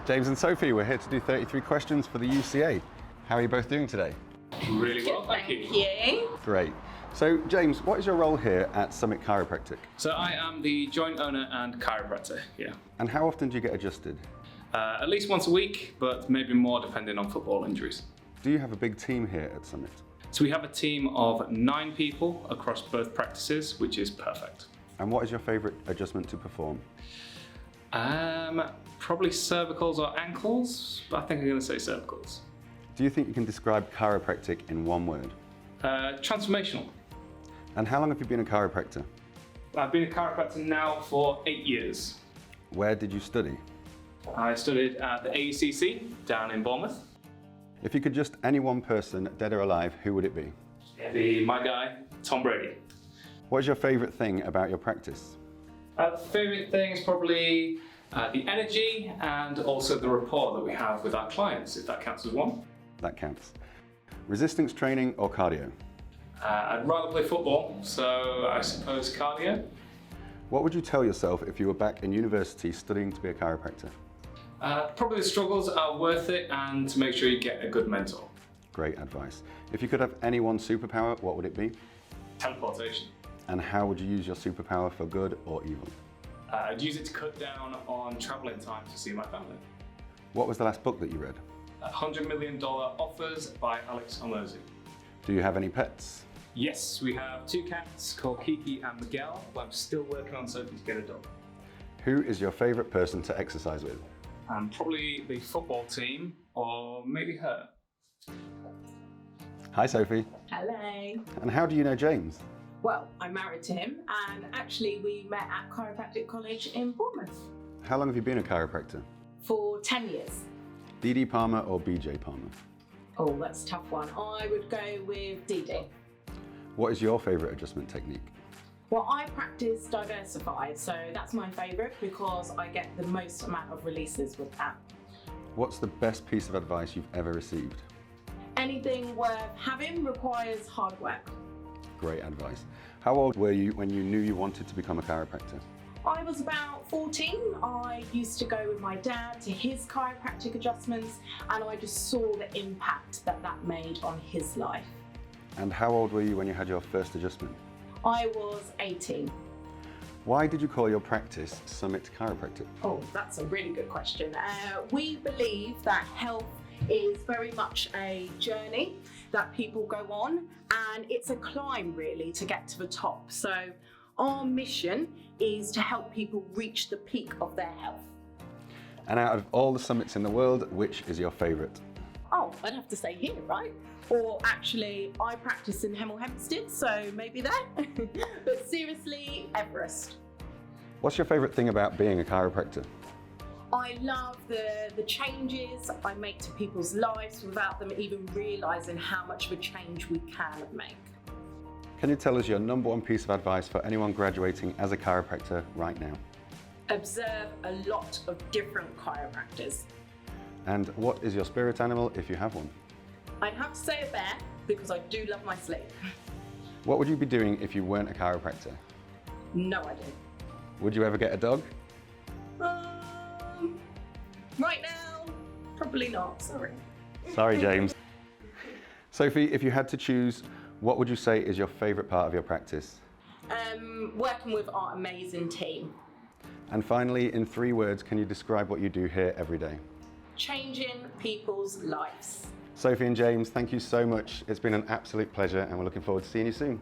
James and Sophie, we're here to do 33 questions for the UCA. How are you both doing today? Really well, thank you. Great. So, James, what is your role here at Summit Chiropractic? So I am the joint owner and chiropractor here. And how often do you get adjusted? At least once a week, but maybe more depending on football injuries. Do you have a big team here at Summit? So we have a team of 9 people across both practices, which is perfect. And what is your favourite adjustment to perform? Probably cervicals or ankles, but I think I'm going to say cervicals. Do you think you can describe chiropractic in one word? Transformational. And how long have you been a chiropractor? I've been a chiropractor now for 8 years. Where did you study? I studied at the AECC down in Bournemouth. If you could just any one person, dead or alive, who would it be? It'd be my guy, Tom Brady. What is your favourite thing about your practice? The favourite thing is probably the energy and also the rapport that we have with our clients, if that counts as one. That counts. Resistance training or cardio? I'd rather play football, so I suppose cardio. What would you tell yourself if you were back in university studying to be a chiropractor? Probably the struggles are worth it, and to make sure you get a good mentor. Great advice. If you could have any one superpower, what would it be? Teleportation. And how would you use your superpower for good or evil? I'd use it to cut down on travelling time to see my family. What was the last book that you read? $100 Million Offers by Alex Hormozi. Do you have any pets? Yes, we have 2 cats called Kiki and Miguel, but I'm still working on Sophie to get a dog. Who is your favourite person to exercise with? Probably the football team, or maybe her. Hi Sophie. Hello. And how do you know James? Well, I'm married to him, and actually we met at Chiropractic College in Bournemouth. How long have you been a chiropractor? For 10 years. DD Palmer or BJ Palmer? Oh, that's a tough one. I would go with DD. What is your favourite adjustment technique? Well, I practice diversified, so that's my favourite because I get the most amount of releases with that. What's the best piece of advice you've ever received? Anything worth having requires hard work. Great advice. How old were you when you knew you wanted to become a chiropractor? I was about 14. I used to go with my dad to his chiropractic adjustments, and I just saw the impact that that made on his life. And how old were you when you had your first adjustment? I was 18. Why did you call your practice Summit Chiropractic? Oh, that's a really good question. We believe that health is very much a journey that people go on, and it's a climb really to get to the top. So our mission is to help people reach the peak of their health. And out of all the summits in the world, which is your favourite? Oh, I'd have to say here, right? Or actually, I practice in Hemel Hempstead, so maybe there. But seriously, Everest. What's your favourite thing about being a chiropractor? I love the changes I make to people's lives without them even realising how much of a change we can make. Can you tell us your number one piece of advice for anyone graduating as a chiropractor right now? Observe a lot of different chiropractors. And what is your spirit animal if you have one? I'd have to say a bear because I do love my sleep. What would you be doing if you weren't a chiropractor? No idea. Would you ever get a dog? Right now, probably not, sorry. Sorry, James. Sophie, if you had to choose, what would you say is your favourite part of your practice? Working with our amazing team. And finally, in 3 words, can you describe what you do here every day? Changing people's lives. Sophie and James, thank you so much. It's been an absolute pleasure and we're looking forward to seeing you soon.